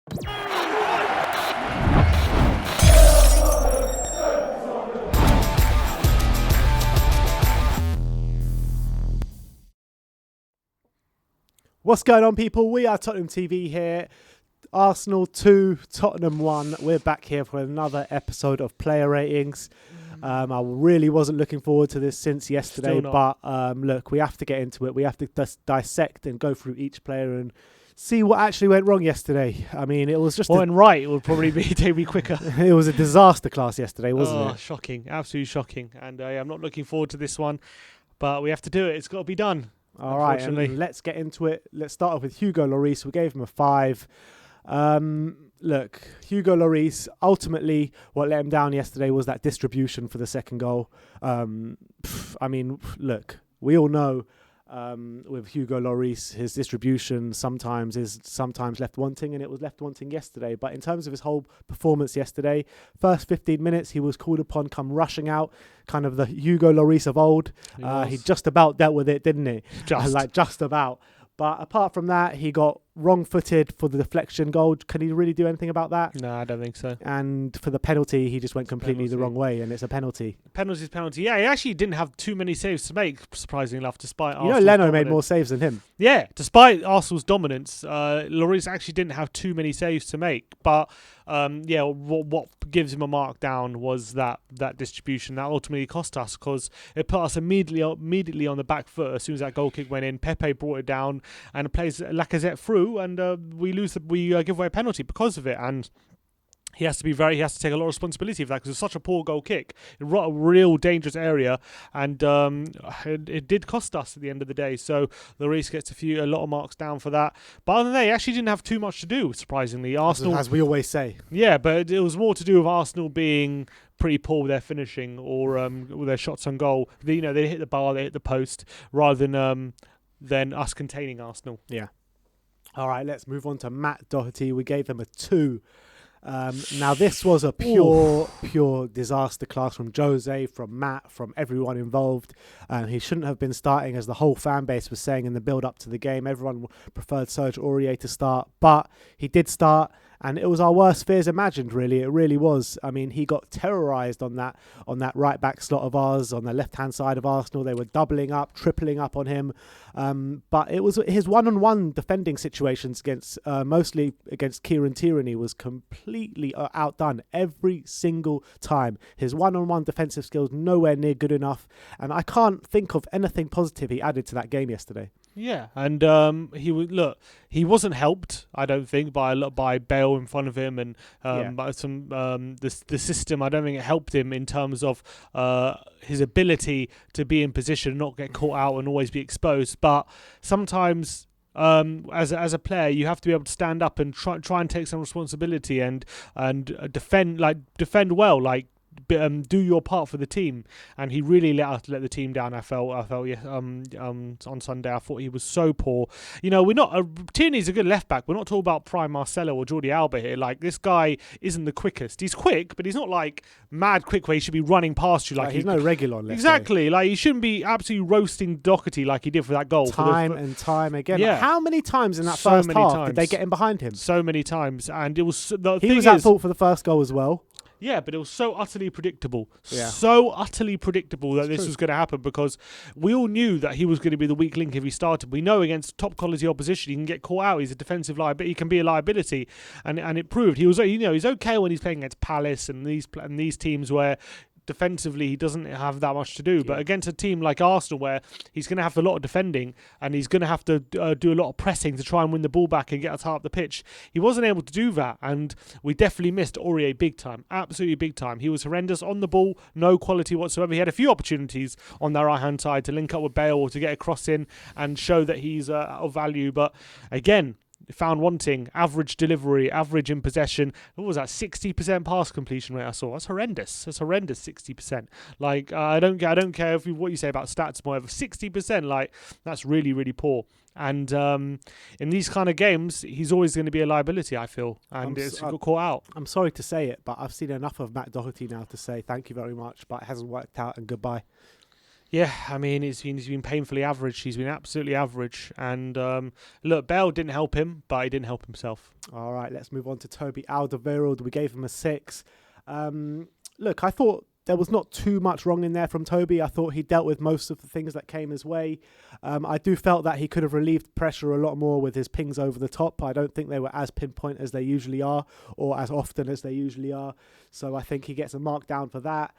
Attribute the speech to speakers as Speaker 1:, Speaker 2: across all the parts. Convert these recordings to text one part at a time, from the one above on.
Speaker 1: What's going on, people? We are Tottenham TV here. Arsenal 2, Tottenham 1. We're back here for another episode of player ratings. I really wasn't looking forward to this since yesterday, but look, we have to get into it. We have to dissect and go through each player and see what actually went wrong yesterday. I mean, it was just...
Speaker 2: What went right, it would probably take me quicker.
Speaker 1: It was a disaster class yesterday, wasn't it?
Speaker 2: Shocking. Absolutely shocking. And I'm not looking forward to this one, but we have to do it. It's got to be done.
Speaker 1: All right, and let's get into it. Let's start off with Hugo Lloris. We gave him a 5. Look, Hugo Lloris, ultimately what let him down yesterday was that distribution for the second goal. I mean, look, we all know with Hugo Lloris, his distribution sometimes left wanting, and it was left wanting yesterday. But in terms of his whole performance yesterday, first 15 minutes, he was called upon, come rushing out, kind of the Hugo Lloris of old. He just about dealt with it, didn't he? Just about. But apart from that, he got wrong-footed for the deflection goal. Can he really do anything about that?
Speaker 2: No, I don't think so.
Speaker 1: And for the penalty, he just went completely the wrong way, and it's a penalty.
Speaker 2: Penalty's penalty. Yeah, he actually didn't have too many saves to make, surprisingly enough, despite Arsenal's
Speaker 1: Leno
Speaker 2: dominance.
Speaker 1: made more saves than him.
Speaker 2: Yeah, despite Arsenal's dominance, Lloris actually didn't have too many saves to make. But what gives him a mark down was that distribution that ultimately cost us, because it put us immediately on the back foot as soon as that goal kick went in. Pepe brought it down and plays Lacazette through, and we give away a penalty because of it. And he has to take a lot of responsibility for that, because it's such a poor goal kick, a real dangerous area, and it did cost us at the end of the day. So Lloris gets a lot of marks down for that. But other than that, he actually didn't have too much to do, surprisingly. Arsenal,
Speaker 1: as we always say.
Speaker 2: Yeah, but it was more to do with Arsenal being pretty poor with their finishing or with their shots on goal. They hit the bar, they hit the post, rather than us containing Arsenal.
Speaker 1: Yeah. All right, let's move on to Matt Doherty. We gave him a 2. Now, this was a pure disaster class from Jose, from Matt, from everyone involved. He shouldn't have been starting, as the whole fan base was saying in the build-up to the game. Everyone preferred Serge Aurier to start, but he did start, and it was our worst fears imagined, really. It really was. I mean, he got terrorised on that right-back slot of ours, on the left-hand side of Arsenal. They were doubling up, tripling up on him. But it was his one-on-one defending situations mostly against Kieran Tierney was completely outdone every single time. His one-on-one defensive skills nowhere near good enough, and I can't think of anything positive he added to that game yesterday.
Speaker 2: Yeah, and he wasn't helped, I don't think, by Bale in front of him, and by the system. I don't think it helped him in terms of his ability to be in position, not get caught out, and always be exposed. But sometimes, as a player, you have to be able to stand up and try and take some responsibility and defend well, do your part for the team. And he really let the team down. I felt on Sunday I thought he was so poor. We're not Tierney's a good left back. We're not talking about prime Marcelo or Jordi Alba here. This guy isn't the quickest. He's quick, but he's not mad quick where he should be running past you.
Speaker 1: He's no regular.
Speaker 2: Exactly. He shouldn't be absolutely roasting Doherty like he did for that goal.
Speaker 1: Time and time again.
Speaker 2: Yeah.
Speaker 1: How many times in that first half did they get in behind him?
Speaker 2: So many times, and it was
Speaker 1: he was at fault for the first goal as well.
Speaker 2: Yeah, but it was so utterly predictable.
Speaker 1: Yeah.
Speaker 2: So utterly predictable that this was going to happen, because we all knew that he was going to be the weak link if he started. We know against top quality opposition he can get caught out. He's a defensive liability. He can be a liability, and it proved. He was, he's okay when he's playing against Palace and these teams where defensively he doesn't have that much to do, but against a team like Arsenal where he's going to have a lot of defending and he's going to have to do a lot of pressing to try and win the ball back and get us high up the pitch, he wasn't able to do that, and we definitely missed Aurier big time, absolutely big time. He was horrendous on the ball, no quality whatsoever. He had a few opportunities on that right hand side to link up with Bale or to get a cross in and show that he's of value, but again, found wanting. Average delivery, average in possession. What was that? 60% pass completion rate I saw. That's horrendous. 60%. I don't care what you say about stats, whatever. 60%. That's really, really poor. And in these kind of games, he's always going to be a liability, I feel. And it's got caught out.
Speaker 1: I'm sorry to say it, but I've seen enough of Matt Doherty now to say thank you very much, but it hasn't worked out and goodbye.
Speaker 2: Yeah, I mean, he's been painfully average. He's been absolutely average. And look, Bale didn't help him, but he didn't help himself.
Speaker 1: All right, let's move on to Toby Alderweireld. We gave him a 6. Look, I thought there was not too much wrong in there from Toby. I thought he dealt with most of the things that came his way. I do felt that he could have relieved pressure a lot more with his pings over the top. I don't think they were as pinpoint as they usually are, or as often as they usually are. So I think he gets a mark down for that.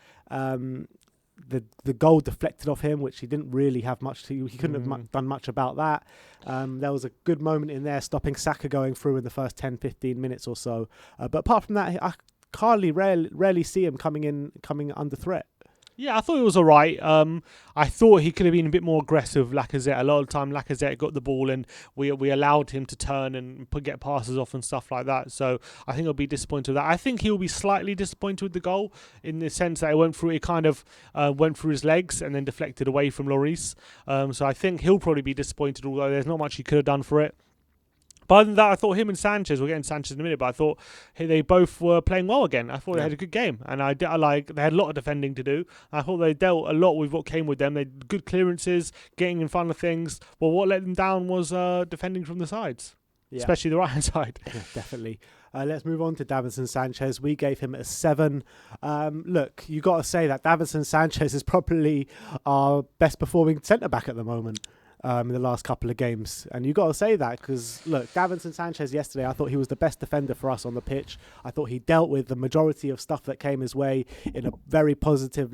Speaker 1: The goal deflected off him, which he didn't really have much to. He couldn't have done much about that. There was a good moment in there stopping Saka going through in the first 10-15 minutes or so. But apart from that, I rarely see him coming under threat.
Speaker 2: Yeah, I thought it was all right. I thought he could have been a bit more aggressive, Lacazette. A lot of the time, Lacazette got the ball and we allowed him to turn and get passes off and stuff like that. So I think he'll be disappointed with that. I think he'll be slightly disappointed with the goal in the sense that it kind of went through his legs and then deflected away from Lloris. So I think he'll probably be disappointed, although there's not much he could have done for it. But other than that, I thought him and Sanchez, we'll get into Sanchez in a minute, but I thought they both were playing well again. I thought they had a good game, and I they had a lot of defending to do. I thought they dealt a lot with what came with them. They had good clearances, getting in front of things. Well, what let them down was defending from the sides, especially the right-hand side.
Speaker 1: Yeah, definitely. Let's move on to Davinson Sanchez. We gave him a 7. Look, you got to say that Davinson Sanchez is probably our best performing centre-back at the moment. In the last couple of games. And you got to say that because, look, Davinson Sanchez yesterday, I thought he was the best defender for us on the pitch. I thought he dealt with the majority of stuff that came his way in a very positive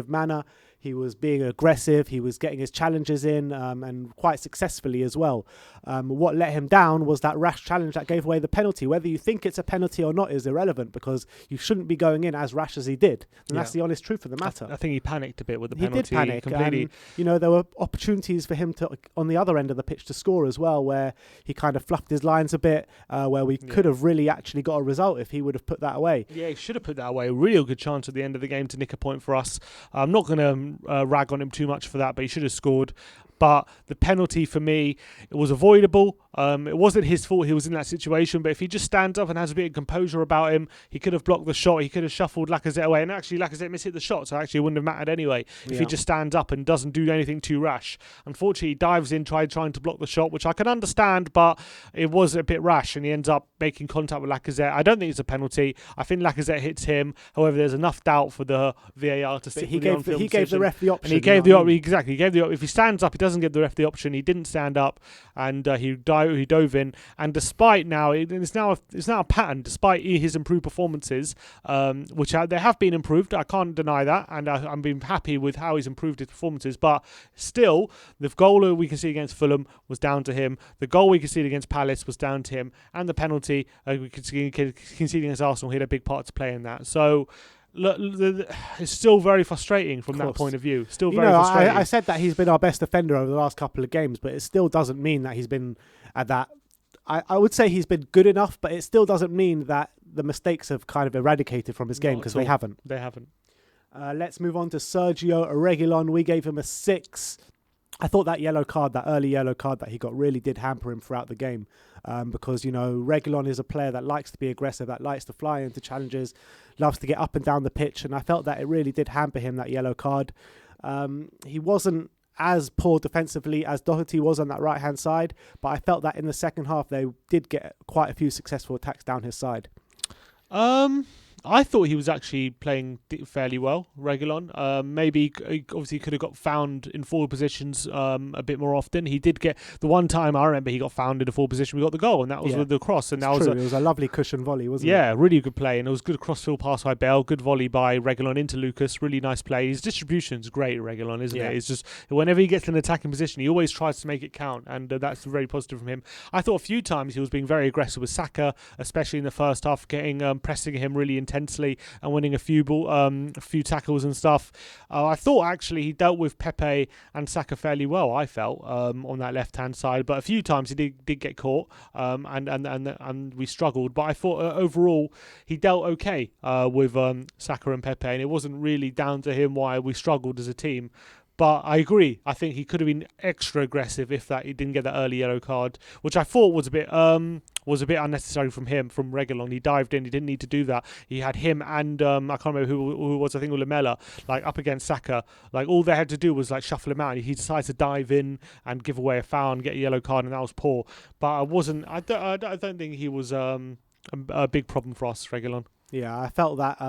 Speaker 1: manner. He was being aggressive. He was getting his challenges in and quite successfully as well. What let him down was that rash challenge that gave away the penalty. Whether you think it's a penalty or not is irrelevant because you shouldn't be going in as rash as he did. And that's the honest truth of the matter.
Speaker 2: I think he panicked a bit with the penalty.
Speaker 1: He did panic.
Speaker 2: Completely.
Speaker 1: There were opportunities for him to, on the other end of the pitch, to score as well, where he kind of fluffed his lines a bit, where we could have really actually got a result if he would have put that away.
Speaker 2: Yeah, he should have put that away. A real good chance at the end of the game to nick a point for us. I'm not going to rag on him too much for that, but he should have scored. But the penalty for me, it was avoidable. It wasn't his fault he was in that situation, but if he just stands up and has a bit of composure about him, he could have blocked the shot, he could have shuffled Lacazette away, and actually Lacazette missed the shot, so actually it wouldn't have mattered anyway if he just stands up and doesn't do anything too rash. Unfortunately, he dives in, trying to block the shot, which I can understand, but it was a bit rash, and he ends up making contact with Lacazette. I don't think it's a penalty. I think Lacazette hits him. However, there's enough doubt for the VAR to stick with the on-field decision.
Speaker 1: He gave the ref the option.
Speaker 2: And he gave the exactly. He gave the if he stands up, he doesn't give the ref the option. He didn't stand up, and he dove in. And despite now, it's now a pattern. Despite his improved performances, which they have been improved, I can't deny that, and I'm being happy with how he's improved his performances. But still, the goal we can see against Fulham was down to him. The goal we conceded against Palace was down to him, and the penalty we conceded against Arsenal, he had a big part to play in that. So. Look, it's still very frustrating from that point of view. Still very frustrating.
Speaker 1: I said that he's been our best defender over the last couple of games, but it still doesn't mean that he's been at that. I would say he's been good enough, but it still doesn't mean that the mistakes have kind of eradicated from his game because they haven't.
Speaker 2: They haven't.
Speaker 1: Let's move on to Sergio Reguilón. We gave him a 6. I thought that early yellow card that he got really did hamper him throughout the game because, Reguilón is a player that likes to be aggressive, that likes to fly into challenges, loves to get up and down the pitch, and I felt that it really did hamper him, that yellow card. He wasn't as poor defensively as Doherty was on that right-hand side, but I felt that in the second half they did get quite a few successful attacks down his side.
Speaker 2: I thought he was actually playing fairly well, Reguilón. Maybe, obviously, could have got found in forward positions a bit more often. He did get the one time I remember he got found in a forward position. We got the goal, and that was with the cross. And
Speaker 1: it was a lovely cushion volley, wasn't it?
Speaker 2: Yeah, really good play, and it was good cross-field pass by Bale, good volley by Reguilón into Lucas. Really nice play. His distribution's great, Reguilón, isn't it? It's just whenever he gets in an attacking position, he always tries to make it count, and that's very positive from him. I thought a few times he was being very aggressive with Saka, especially in the first half, pressing him really intensely and winning a few tackles and stuff. I thought actually he dealt with Pepe and Saka fairly well. I felt on that left hand side, but a few times he did get caught and we struggled. But I thought overall he dealt okay with Saka and Pepe, and it wasn't really down to him why we struggled as a team. But I agree. I think he could have been extra aggressive if that he didn't get that early yellow card, which I thought was a bit unnecessary from Reguilon. He dived in. He didn't need to do that. He had him and I can't remember who was. I think it was Lamela, like up against Saka. Like all they had to do was like shuffle him out. He decided to dive in and give away a foul and get a yellow card, and that was poor. But I don't think he was a big problem for us, Reguilon.
Speaker 1: Yeah, I felt that.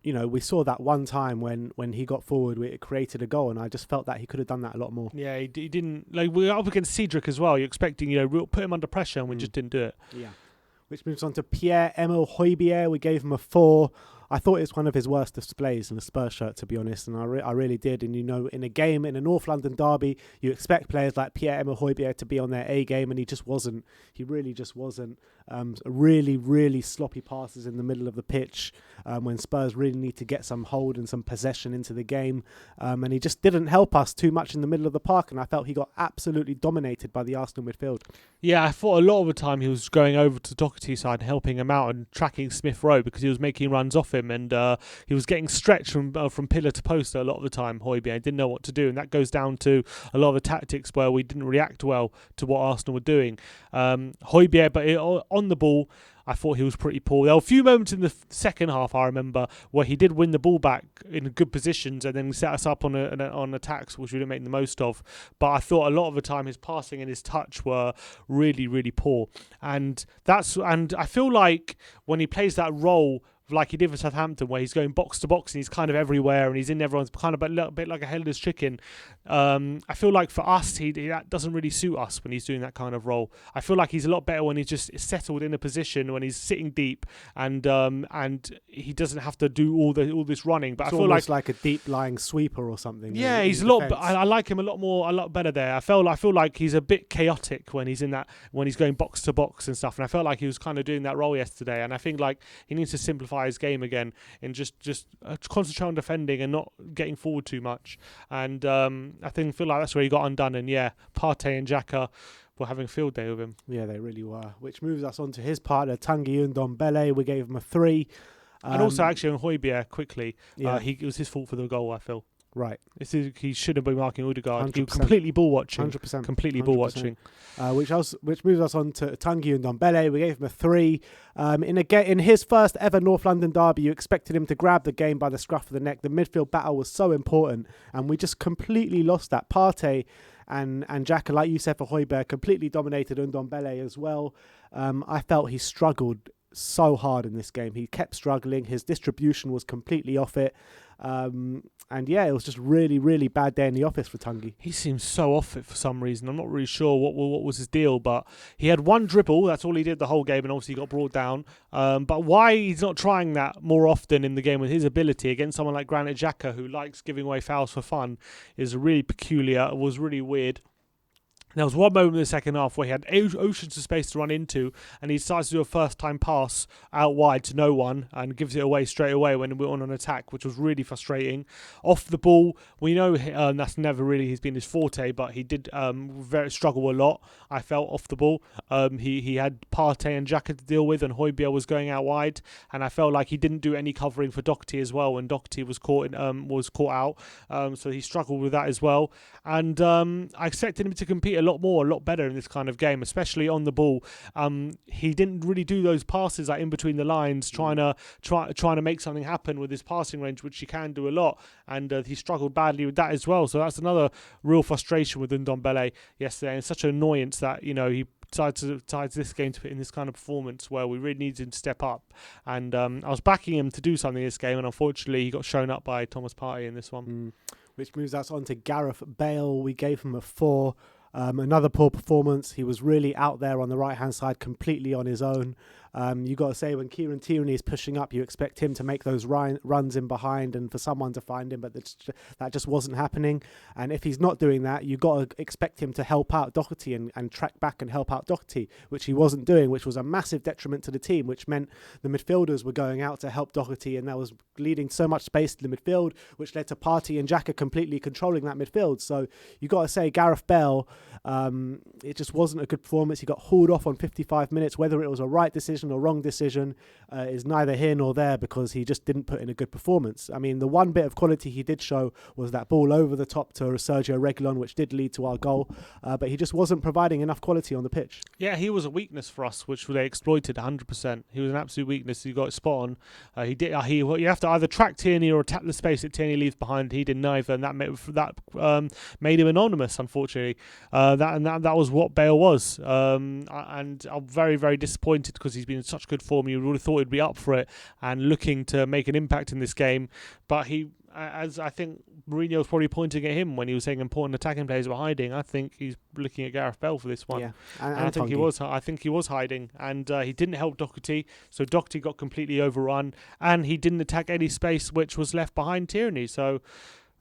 Speaker 1: We saw that one time when he got forward, it created a goal, and I just felt that he could have done that a lot more.
Speaker 2: Yeah, he didn't. Like we were up against Cedric as well. You're expecting, put him under pressure, and we just didn't do it.
Speaker 1: Yeah. Which moves on to Pierre-Emile Højbjerg. We gave him a 4. I thought it was one of his worst displays in a Spurs shirt, to be honest, and I really did. And, in a game, in a North London derby, you expect players like Pierre-Emile Højbjerg to be on their A game, and he just wasn't. He really just wasn't. Really, really sloppy passes in the middle of the pitch when Spurs really need to get some hold and some possession into the game. And he just didn't help us too much in the middle of the park, and I felt he got absolutely dominated by the Arsenal midfield.
Speaker 2: Yeah, I thought a lot of the time he was going over to Doherty's side, helping him out and tracking Smith Rowe because he was making runs off him, and he was getting stretched from pillar to post a lot of the time. Højbjerg didn't know what to do, and that goes down to a lot of the tactics where we didn't react well to what Arsenal were doing. Højbjerg, but on the ball, I thought he was pretty poor. There were a few moments in the second half, I remember, where he did win the ball back in good positions and then set us up on attacks, which we didn't make the most of. But I thought a lot of the time his passing and his touch were really, really poor. And I feel like when he plays that role like he did for Southampton, where he's going box to box and he's kind of everywhere and he's in everyone's kind of a little bit like a headless chicken. I feel like for us, that doesn't really suit us when he's doing that kind of role. I feel like he's a lot better when he's just settled in a position, when he's sitting deep and he doesn't have to do all this running. But
Speaker 1: it's
Speaker 2: I feel
Speaker 1: like a deep lying sweeper or something.
Speaker 2: Yeah, he's a lot. I like him a lot better there. I feel like he's a bit chaotic when he's going box to box and stuff. And I felt like he was kind of doing that role yesterday. And I think like he needs to simplify his game again and just concentrate on defending and not getting forward too much. And I feel like that's where he got undone. And yeah, Partey and Xhaka were having a field day with him.
Speaker 1: Yeah, they really were. Which moves us on to his partner, Tanguy Ndombele. We gave him a 3.
Speaker 2: And also actually on Højbjerg quickly,
Speaker 1: yeah.
Speaker 2: It was his fault for the goal, I feel.
Speaker 1: Right.
Speaker 2: He should have been marking Odegaard.
Speaker 1: 100%.
Speaker 2: He was completely ball watching.
Speaker 1: 100%.
Speaker 2: Completely ball watching.
Speaker 1: Which moves us on to Tanguy Ndombele. We gave him a 3. In his first ever North London derby, you expected him to grab the game by the scruff of the neck. The midfield battle was so important, and we just completely lost that. Partey and Xhaka, like you said for Højbjerg, completely dominated Ndombele as well. I felt he struggled so hard in this game. He kept struggling. His distribution was completely off it. And yeah, it was just really, really bad day in the office for Tanguy.
Speaker 2: He seems so off it for some reason. I'm not really sure what was his deal, but he had one dribble. That's all he did the whole game, and obviously he got brought down. But why he's not trying that more often in the game with his ability against someone like Granit Xhaka, who likes giving away fouls for fun, is really peculiar. It was really weird. There was one moment in the second half where he had oceans of space to run into, and he decides to do a first-time pass out wide to no one and gives it away straight away when we're on an attack, which was really frustrating. Off the ball, we know that's never really been his forte, but he did struggle a lot, I felt, off the ball. He had Partey and Xhaka to deal with, and Højbjerg was going out wide, and I felt like he didn't do any covering for Doherty as well when Doherty was caught out. So he struggled with that as well. And I expected him to compete a lot better in this kind of game, especially on the ball. He didn't really do those passes like in between the lines, trying to make something happen with his passing range, which he can do a lot, and he struggled badly with that as well. So that's another real frustration with Ndombele yesterday, and such an annoyance that he decides this game to fit in this kind of performance where we really needed him to step up. And I was backing him to do something this game, and unfortunately he got shown up by Thomas Partey in this one.
Speaker 1: Which moves us on to Gareth Bale. We gave him a 4. Another poor performance. He was really out there on the right-hand side, completely on his own. You got to say, when Kieran Tierney is pushing up, you expect him to make those runs in behind and for someone to find him, but that just wasn't happening. And if he's not doing that, you got to expect him to help out Doherty and track back and help out Doherty, which he wasn't doing, which was a massive detriment to the team, which meant the midfielders were going out to help Doherty, and that was leading so much space to the midfield, which led to Partey and Xhaka completely controlling that midfield. So you got to say, Gareth Bale, It just wasn't a good performance. He got hauled off on 55 minutes. Whether it was a right decision or wrong decision is neither here nor there, because he just didn't put in a good performance. I mean, the one bit of quality he did show was that ball over the top to Sergio Reguilon, which did lead to our goal, but he just wasn't providing enough quality on the pitch.
Speaker 2: Yeah, he was a weakness for us, which they exploited 100%. He was an absolute weakness. He got it spot on. You have to either track Tierney or attack the space that Tierney leaves behind. He did neither, and that made him anonymous, unfortunately. That was what Bale was. And I'm very, very disappointed, because he's been in such good form. You would have thought he'd be up for it and looking to make an impact in this game. But as I think Mourinho was probably pointing at him when he was saying important attacking players were hiding, I think he's looking at Gareth Bale for this one.
Speaker 1: Yeah,
Speaker 2: and I think he was hiding, and he didn't help Doherty, so Doherty got completely overrun, and he didn't attack any space which was left behind Tierney. So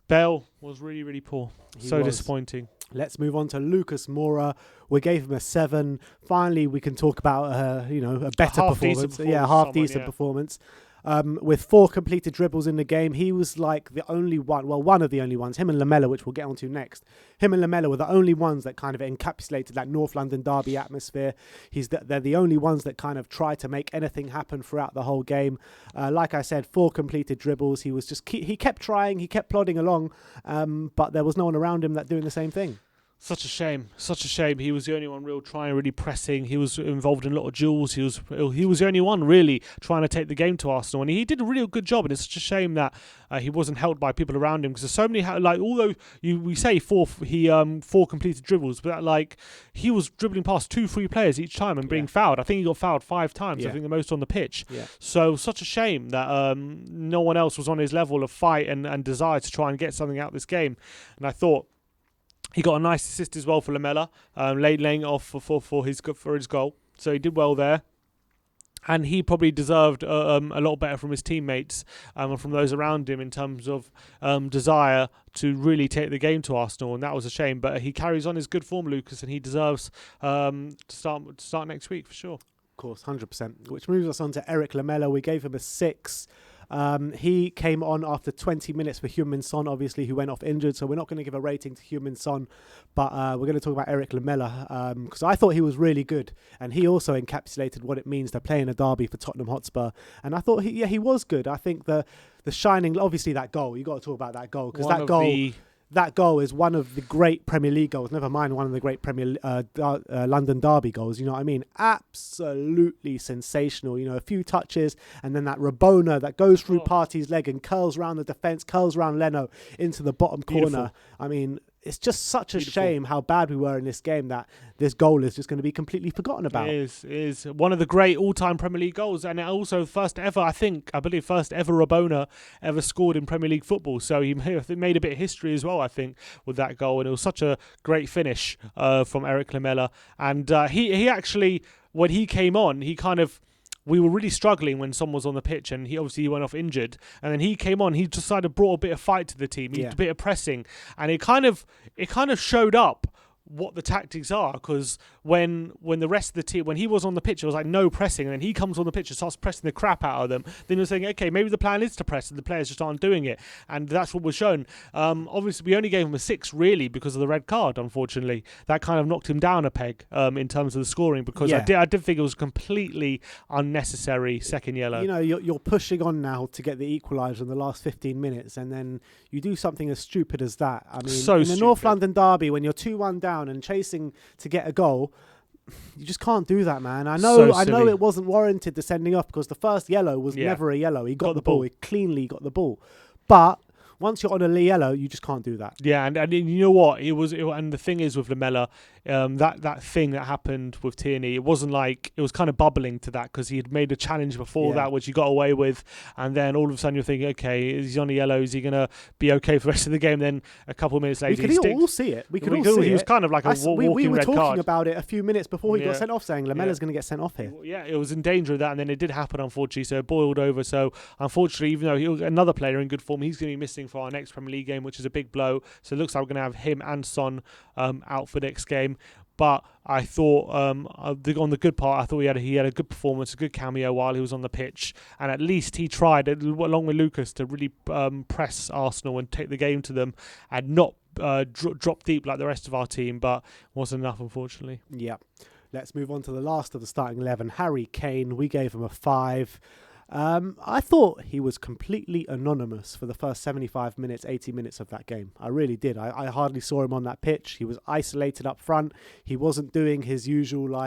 Speaker 2: Bale was really, really poor. Disappointing.
Speaker 1: Let's move on to Lucas Moura. We gave him a 7. Finally, we can talk about a better performance. Half-decent performance. With 4 completed dribbles in the game, he was like the only one, one of the only ones, him and Lamela, which we'll get onto next. Him and Lamela were the only ones that kind of encapsulated that North London derby atmosphere. They're the only ones that kind of try to make anything happen throughout the whole game. Like I said, 4 completed dribbles. He kept trying, he kept plodding along, but there was no one around him that doing the same thing.
Speaker 2: Such a shame. He was the only one really pressing. He was involved in a lot of duels. He was the only one really trying to take the game to Arsenal, and he did a real good job. And it's such a shame that he wasn't helped by people around him, because there's so many. Although we say 4 completed dribbles, but he was dribbling past 2-3 players each time and being fouled. I think he got fouled 5 times.
Speaker 1: Yeah.
Speaker 2: I think the most on the pitch.
Speaker 1: Yeah.
Speaker 2: So such a shame that no one else was on his level of fight and desire to try and get something out of this game. And I thought he got a nice assist as well for Lamela, laying off for his goal. So he did well there. And he probably deserved a lot better from his teammates and from those around him in terms of desire to really take the game to Arsenal. And that was a shame. But he carries on his good form, Lucas, and he deserves to start next week for sure.
Speaker 1: Of course, 100%. Which moves us on to Erik Lamela. We gave him a 6. He came on after 20 minutes for Heung-min Son, obviously, who went off injured. So we're not going to give a rating to Heung-min Son, but we're going to talk about Erik Lamela, because I thought he was really good, and he also encapsulated what it means to play in a derby for Tottenham Hotspur. And I thought he was good. I think the shining, obviously that goal, you got to talk about that goal, because that goal is one of the great Premier League goals, never mind one of the great London derby goals, you know what I mean? Absolutely sensational. A few touches, and then that Rabona that goes through Partey's leg and curls around the defence, curls around Leno into the bottom corner. I mean, it's just such a shame how bad we were in this game that this goal is just going to be completely forgotten about.
Speaker 2: It is one of the great all-time Premier League goals, and also first ever Rabona ever scored in Premier League football. So he made a bit of history as well, I think, with that goal, and it was such a great finish from Erik Lamela. And he actually, when he came on, we were really struggling when Son was on the pitch, and he went off injured. And then he came on. He decided brought a bit of fight to the team, a bit of pressing, and it kind of showed up what the tactics are, because when the rest of the team, when he was on the pitch, it was like no pressing, and then he comes on the pitch and starts pressing the crap out of them. Then you're saying, okay, maybe the plan is to press, and the players just aren't doing it, and that's what was shown. Obviously, we only gave him a 6 really because of the red card. Unfortunately, that kind of knocked him down a peg in terms of the scoring, because I did think it was completely unnecessary second yellow.
Speaker 1: You're pushing on now to get the equaliser in the last 15 minutes, and then you do something as stupid as that. I mean, in the North London derby, when you're 2-1 down and chasing to get a goal, you just can't do that, man. I know it wasn't warranted, the sending off, because the first yellow was never a yellow. He got the ball. He cleanly got the ball. But once you're on a yellow, you just can't do that.
Speaker 2: Yeah, and you know what? And the thing is with Lamela, that thing that happened with Tierney, it wasn't like, it was kind of bubbling to that, because he had made a challenge before that, which he got away with, and then all of a sudden you're thinking, okay, he's on a yellow, is he going to be okay for the rest of the game? Then a couple of minutes later,
Speaker 1: we could all see it. He
Speaker 2: was kind of like a walking
Speaker 1: we were
Speaker 2: red
Speaker 1: talking
Speaker 2: card
Speaker 1: about it a few minutes before he got sent off, saying Lamela's going to get sent off here.
Speaker 2: Yeah, it was in danger of that, and then it did happen, unfortunately, so it boiled over. So unfortunately, even though another player in good form, he's going to be missing for our next Premier League game, which is a big blow. So it looks like we're going to have him and Son out for next game. But I thought, on the good part, I thought he had a good performance, a good cameo while he was on the pitch, and at least he tried, along with Lucas, to really press Arsenal and take the game to them, and not drop deep like the rest of our team, but wasn't enough, unfortunately.
Speaker 1: Yeah. Let's move on to the last of the starting 11, Harry Kane. We gave him a 5. I thought he was completely anonymous for the first 75 minutes, 80 minutes of that game. I really did. I hardly saw him on that pitch. He was isolated up front. He wasn't doing his usual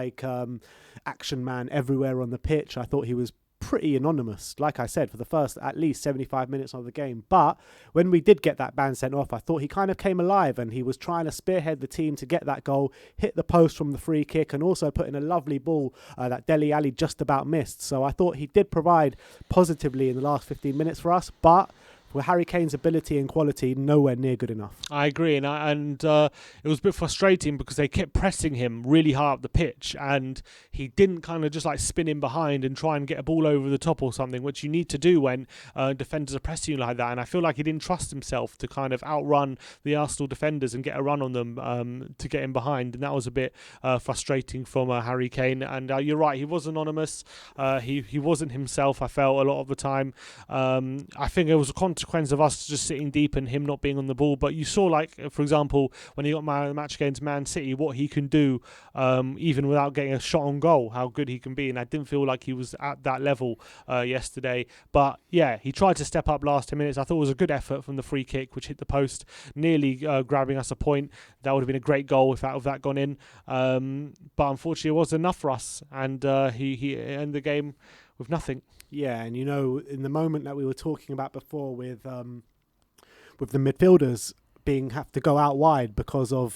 Speaker 1: action man everywhere on the pitch. I thought he was pretty anonymous, like I said, for the first at least 75 minutes of the game. But when we did get that ban sent off, I thought he kind of came alive and he was trying to spearhead the team to get that goal, hit the post from the free kick, and also put in a lovely ball that Dele Alli just about missed. So I thought he did provide positively in the last 15 minutes for us, but for Harry Kane's ability and quality, nowhere near good enough.
Speaker 2: I agree, and it was a bit frustrating because they kept pressing him really hard up the pitch, and he didn't kind of just like spin in behind and try and get a ball over the top or something, which you need to do when defenders are pressing you like that. And I feel like he didn't trust himself to kind of outrun the Arsenal defenders and get a run on them to get in behind, and that was a bit frustrating from Harry Kane. And you're right, he was anonymous. He wasn't himself, I felt, a lot of the time. I think it was a consequence of us just sitting deep and him not being on the ball. But you saw, like, for example, when he got the match against Man City, what he can do even without getting a shot on goal, how good he can be. And I didn't feel like he was at that level yesterday. But yeah, he tried to step up last 10 minutes. I thought it was a good effort from the free kick, which hit the post, nearly grabbing us a point. That would have been a great goal if that had gone in. But unfortunately, it wasn't enough for us. And he ended the game with nothing.
Speaker 1: Yeah, and in the moment that we were talking about before with the midfielders have to go out wide because of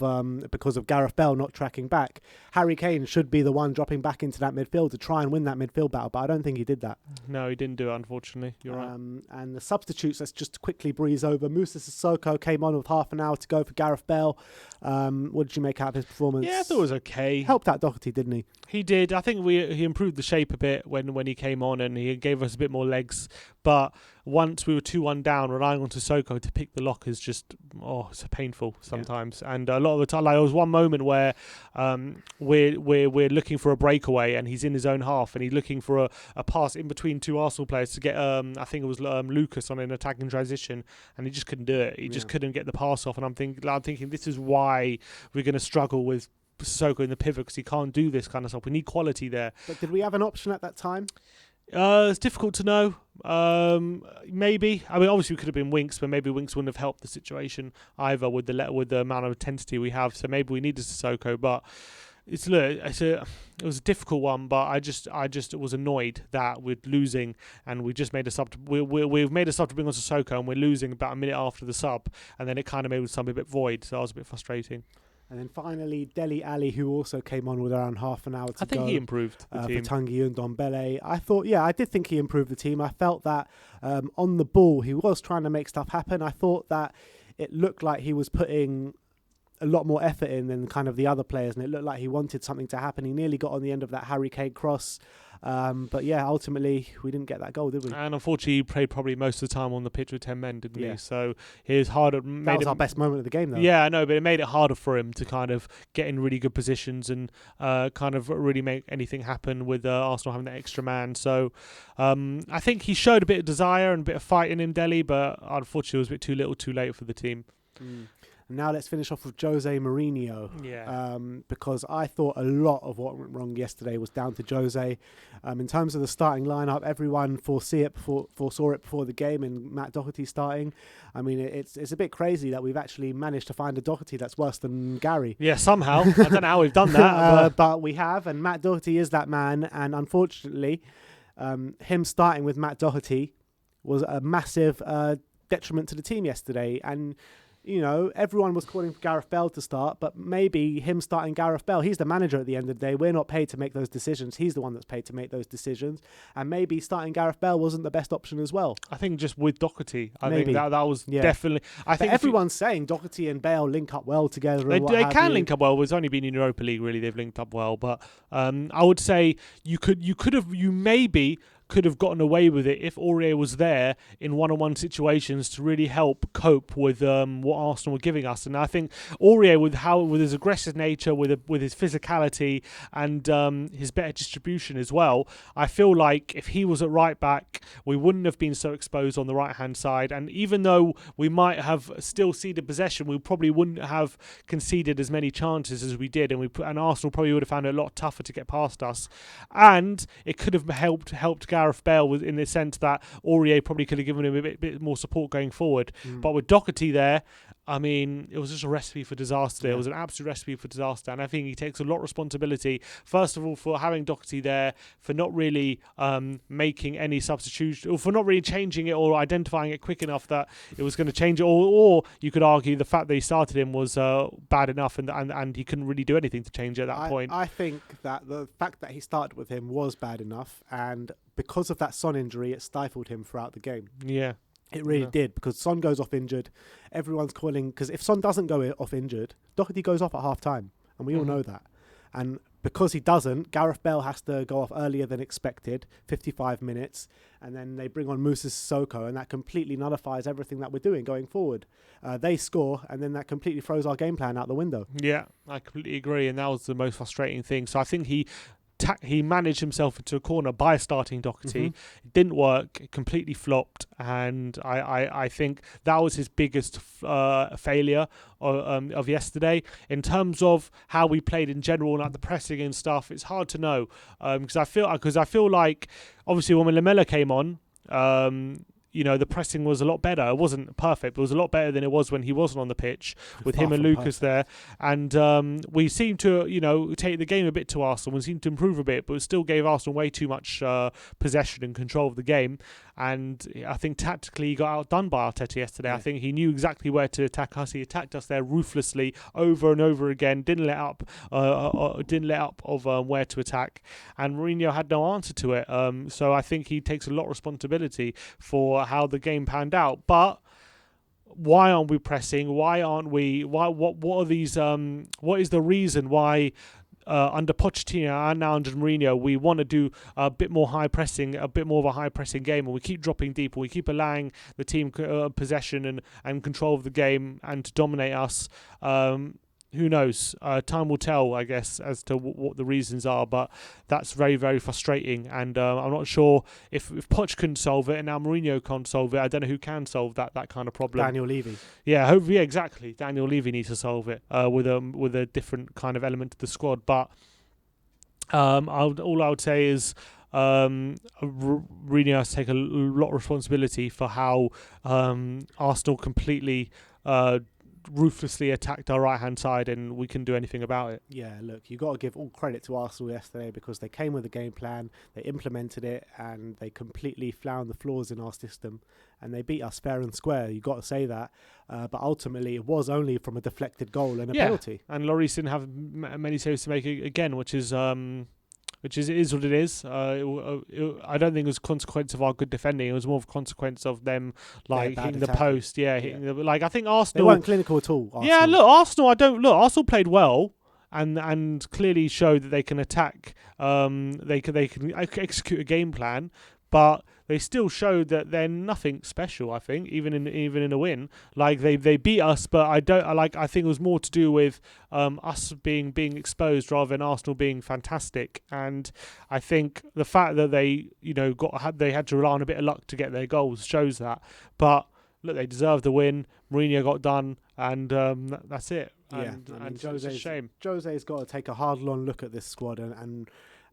Speaker 1: Gareth Bale not tracking back, Harry Kane should be the one dropping back into that midfield to try and win that midfield battle, but I don't think he did that.
Speaker 2: No, he didn't do it, unfortunately. You're right.
Speaker 1: And the substitutes, let's just quickly breeze over. Moussa Sissoko came on with half an hour to go for Gareth Bale. What did you make out of his performance?
Speaker 2: Yeah, I thought it was okay.
Speaker 1: Helped out Doherty, didn't he?
Speaker 2: He did. I think he improved the shape a bit when he came on, and he gave us a bit more legs. But once we were 2-1 down, relying on Sissoko to pick the lock is just, it's painful sometimes. Yeah. And a lot of the time, like, there was one moment where we're looking for a breakaway, and he's in his own half, and he's looking for a pass in between two Arsenal players to get, I think it was Lucas on an attacking transition, and he just couldn't do it. He just couldn't get the pass off, and I'm thinking this is why we're going to struggle with Sissoko in the pivot, because he can't do this kind of stuff. We need quality there.
Speaker 1: But did we have an option at that time?
Speaker 2: It's difficult to know. Maybe. I mean, obviously we could have been Winks, but maybe Winks wouldn't have helped the situation either with the amount of intensity we have. So maybe we needed Sissoko, but it was a difficult one. But I just was annoyed that we're losing, and we just made a sub. We've made a sub to bring on Sissoko, and we're losing about a minute after the sub, and then it kind of made something a bit void. So that was a bit frustrating.
Speaker 1: And then finally, Dele Alli, who also came on with around half an hour to go.
Speaker 2: I think he improved the team.
Speaker 1: For Tanguy and Ndombele. I did think he improved the team. I felt that on the ball, he was trying to make stuff happen. I thought that it looked like he was putting a lot more effort in than kind of the other players, and it looked like he wanted something to happen. He nearly got on the end of that Harry Kane cross. But yeah, ultimately we didn't get that goal, did we?
Speaker 2: And unfortunately, he played probably most of the time on the pitch with 10 men, didn't he? So it was harder.
Speaker 1: That was our best moment of the game, though.
Speaker 2: Yeah, I know, but it made it harder for him to kind of get in really good positions and kind of really make anything happen with Arsenal having that extra man. So I think he showed a bit of desire and a bit of fight in him, Dele, but unfortunately it was a bit too little too late for the team.
Speaker 1: Now let's finish off with Jose Mourinho.
Speaker 2: Yeah.
Speaker 1: Because I thought a lot of what went wrong yesterday was down to Jose. In terms of the starting lineup, everyone foresaw it before the game, and Matt Doherty starting. I mean, it's a bit crazy that we've actually managed to find a Doherty that's worse than Gary.
Speaker 2: Yeah, somehow. I don't know how we've done that.
Speaker 1: But we have, and Matt Doherty is that man. And unfortunately, him starting with Matt Doherty was a massive detriment to the team yesterday. And everyone was calling for Gareth Bale to start, but maybe him starting Gareth Bale, he's the manager at the end of the day. We're not paid to make those decisions. He's the one that's paid to make those decisions. And maybe starting Gareth Bale wasn't the best option as well.
Speaker 2: I think just with Doherty, I think that was definitely...
Speaker 1: I think everyone's saying Doherty and Bale link up well together.
Speaker 2: They can link up well. It's only been in Europa League, really, they've linked up well. But I would say you maybe could have gotten away with it if Aurier was there in one-on-one situations to really help cope with what Arsenal were giving us. And I think Aurier, with his aggressive nature, with his physicality and his better distribution as well, I feel like if he was at right back, we wouldn't have been so exposed on the right-hand side. And even though we might have still ceded possession, we probably wouldn't have conceded as many chances as we did, and Arsenal probably would have found it a lot tougher to get past us. And it could have helped Gareth Bale in the sense that Aurier probably could have given him a bit more support going forward. But with Doherty there, I mean, it was just a recipe for disaster. Yeah. It was an absolute recipe for disaster. And I think he takes a lot of responsibility, first of all, for having Doherty there, for not really making any substitution, or for not really changing it or identifying it quick enough that it was going to change it. Or you could argue the fact that he started him was bad enough and he couldn't really do anything to change it at that point.
Speaker 1: I think that the fact that he started with him was bad enough. And because of that Son injury, it stifled him throughout the game.
Speaker 2: Yeah.
Speaker 1: It really did, because Son goes off injured. Everyone's calling, because if Son doesn't go off injured, Doherty goes off at half time, and we all know that. And because he doesn't, Gareth Bale has to go off earlier than expected, 55 minutes, and then they bring on Moussa Sissoko, and that completely nullifies everything that we're doing going forward. They score, and then that completely throws our game plan out the window.
Speaker 2: Yeah, I completely agree, and that was the most frustrating thing. So I think he managed himself into a corner by starting Doherty. It didn't work. It completely flopped, and I think that was his biggest failure of yesterday. In terms of how we played in general, like the pressing and stuff, it's hard to know, because I feel like obviously when Lamela came on, the pressing was a lot better. It wasn't perfect, but it was a lot better than it was when he wasn't on the pitch with him and Lucas there. And we seemed to, take the game a bit to Arsenal. We seemed to improve a bit, but it still gave Arsenal way too much possession and control of the game. And I think tactically he got outdone by Arteta yesterday. Yeah. I think he knew exactly where to attack us. He attacked us there ruthlessly over and over again. Didn't let up of where to attack. And Mourinho had no answer to it. So I think he takes a lot of responsibility for how the game panned out. But why aren't we pressing? Why aren't we? What are these? What is the reason why? Under Pochettino and now under Mourinho, we want to do a bit more high pressing, a bit more of a high pressing game, and we keep dropping deep, and we keep allowing the team possession and control of the game and to dominate us. Who knows? Time will tell, I guess, as to what the reasons are, but that's very, very frustrating. And I'm not sure if Poch couldn't solve it and now Mourinho can't solve it. I don't know who can solve that kind of problem.
Speaker 1: Daniel Levy.
Speaker 2: Yeah, exactly. Daniel Levy needs to solve it with a different kind of element to the squad. But all I would say is Mourinho has to take a lot of responsibility for how Arsenal completely ruthlessly attacked our right-hand side, and we couldn't do anything about it.
Speaker 1: Yeah, look, you got to give all credit to Arsenal yesterday, because they came with a game plan, they implemented it, and they completely found the flaws in our system, and they beat us fair and square. You got to say that, but ultimately it was only from a deflected goal and a penalty.
Speaker 2: And Lloris didn't have many saves to make again, which is what it is. I don't think it was a consequence of our good defending. It was more of a consequence of them hitting the post. Hitting the, I think Arsenal.
Speaker 1: They weren't clinical at all. Arsenal.
Speaker 2: Yeah, look, Arsenal played well and clearly showed that they can attack. They can execute a game plan, but they still showed that they're nothing special. I think even in a win, they beat us, but I think it was more to do with us being exposed rather than Arsenal being fantastic. And I think the fact that they had to rely on a bit of luck to get their goals shows that. But look, they deserved the win. Mourinho got done, and that's it. And it's a shame.
Speaker 1: Jose's got to take a hard, long look at this squad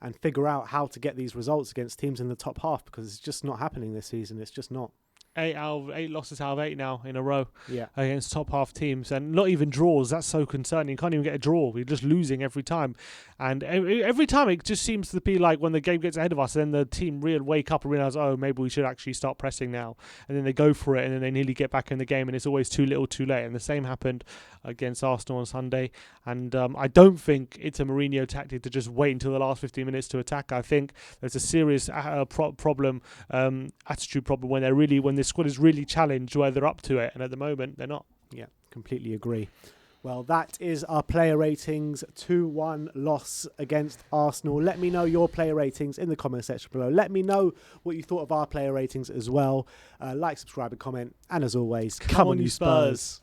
Speaker 1: and figure out how to get these results against teams in the top half, because it's just not happening this season. It's just not.
Speaker 2: 8 losses out of 8 now in a row against top half teams, and not even draws. That's so concerning. You can't even get a draw. We're just losing every time, and every time it just seems to be like when the game gets ahead of us, then the team wake up and realise, oh, maybe we should actually start pressing now, and then they go for it, and then they nearly get back in the game, and it's always too little too late. And the same happened against Arsenal on Sunday, and I don't think it's a Mourinho tactic to just wait until the last 15 minutes to attack. I think there's a serious problem, attitude problem when this squad is really challenged, where they're up to it, and at the moment they're not.
Speaker 1: Yeah, completely agree. Well, that is our player ratings. 2-1 loss against Arsenal. Let me know your player ratings in the comment section below. Let me know what you thought of our player ratings as well. Like, subscribe and comment. And as always, come on you Spurs.